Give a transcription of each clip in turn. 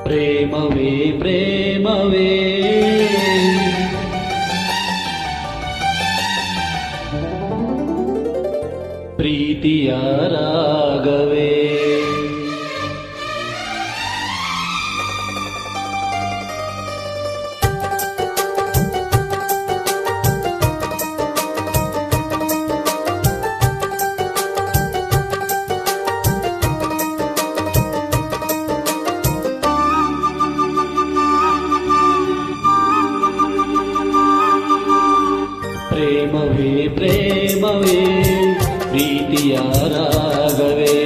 ಪ್ರೇಮವೇ ಪ್ರೇಮವೇ ಪ್ರೀತಿಯ ರಾಗವೇ ಪ್ರೇಮವೇ ಪ್ರೇಮವೇ ಪ್ರೀತಿಯ ರಾಗವೇ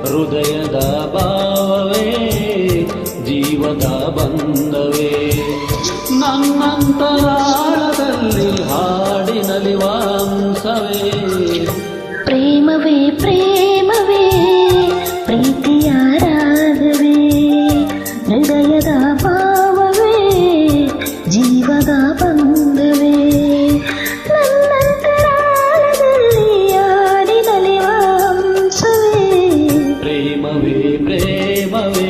ಹೃದಯದ ಭಾವವೇ ಜೀವದ ಬಂಧವೇ ನನ್ನಂತರಾಳದಲ್ಲಿ ಹಾಡಿನಲಿವ ಅಂಶವೇ ಪ್ರೇಮವೇ ಪ್ರೇಮವೇ ಪ್ರೀತಿಯ ರಾಗವೇ ಹೃದಯದ ಭಾವವೇ ಜೀವದ ಬಂಧವೇ ಪ್ರೇಮವೇ ಪ್ರೇಮವೇ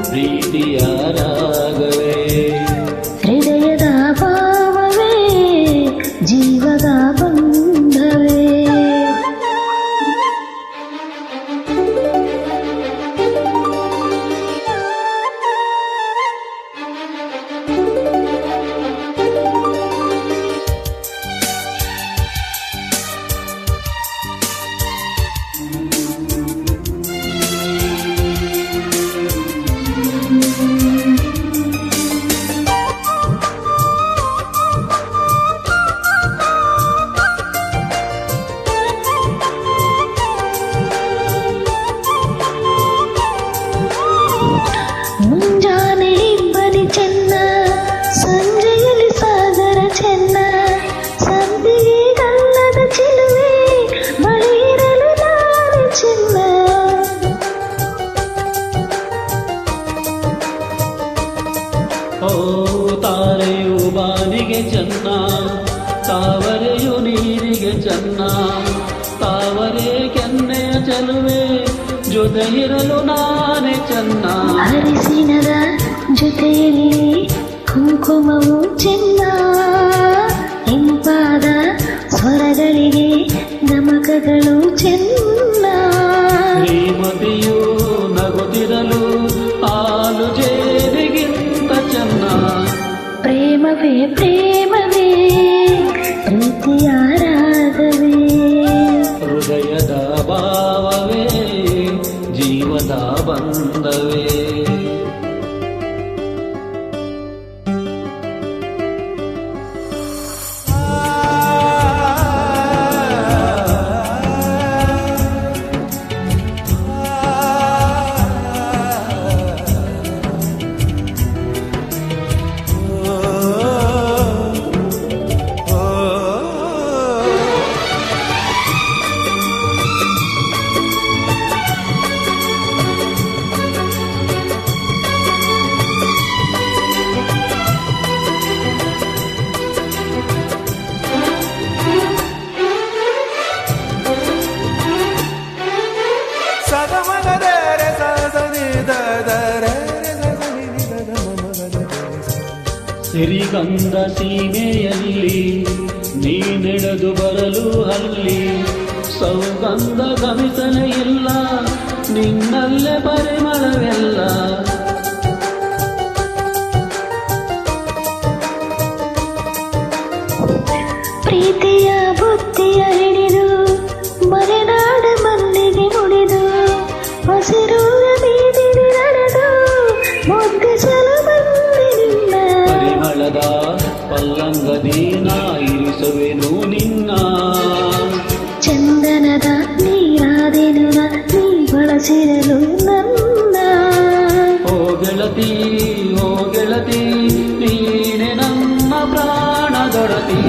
ಪ್ರೀತಿಯ ರಾಗವೇ ಹೃದಯದ ಭಾವವೇ ಜೀವದ ಬಂಧವೇ ಮುಂಜಾನೆ ಇಬ್ಬನಿ ಚೆನ್ನ ಸಂಜೆಯಲ್ಲಿ ಸಾಗರ ಚೆನ್ನ ಸಂಧಿಗೆ ಗಲ್ಲದ ಚಿಲುವೆ ಬಳಿ ಇರಲು ನಾನು ಚೆನ್ನ ಓ ತಾರೆಯು ಬಾನಿಗೆ ಚೆನ್ನ ತಾವರೆಯು ನೀರಿಗೆ ಚೆನ್ನ ತಾವರೆ ಕೆನ್ನೆಯ ಚೆಲುವೆ ಜೊತೆ ಇರಲು ನಾನೇ ಚೆನ್ನ ಅರಿಸಿನದ ಜೊತೆಯಲ್ಲಿ ಕುಂಕುಮವು ಚೆನ್ನ ಇಂಪಾದ ಸ್ವರಗಳಿಗೆ ಗಮಕಗಳು ಚೆನ್ನ ಶ್ರೀಮತಿಯು ನಗುತ್ತಿರಲು ಹಾಲು ಜೇನಿಗಿಂತ ಚೆನ್ನ ಪ್ರೇಮವೇ ಪ್ರೇಮವೇ ಪ್ರೀತಿಯ ರಾಗವೇ ಹೃದಯದ ಭಾವವೇ ಜೀವದ ಬಂಧವೇ ಸಿರಿಗಂಧ ಸೀಮೆಯಲ್ಲಿ ನೀ ನಡೆದು ಬರಲು ಅಲ್ಲಿ ಸೌಗಂಧ ಗಮಿಸಲೇ ಇಲ್ಲ ನಿನ್ನಲ್ಲೇ ಪರಿಮಳವೆಲ್ಲ ಪ್ರೀತಿಯ ಬುದ್ಧಿಯ ಹಿಡಿದು ಮಲೆನಾಡ ಮಲ್ಲಿಗೆ ಮುಡಿದು ಹಸಿರು ಬೀದಿಗೆ ನಡೆದು ಮೊಗ್ಗಿಸಲು ಬಂದಿನಿಲ್ಲ ಪರಿಮಳದ ಪಲ್ಲಂಗದಿ ನಾ ಇರಿಸುವೆನು ನಿನ್ನ ಚಂದನದ ನೀರಾದೆನು ನೀ ಬಳಸಿರಲು ನನ್ನ ಓ ಗೆಳತಿ ನೀನೆ ನನ್ನ ಪ್ರಾಣದೊಡತಿ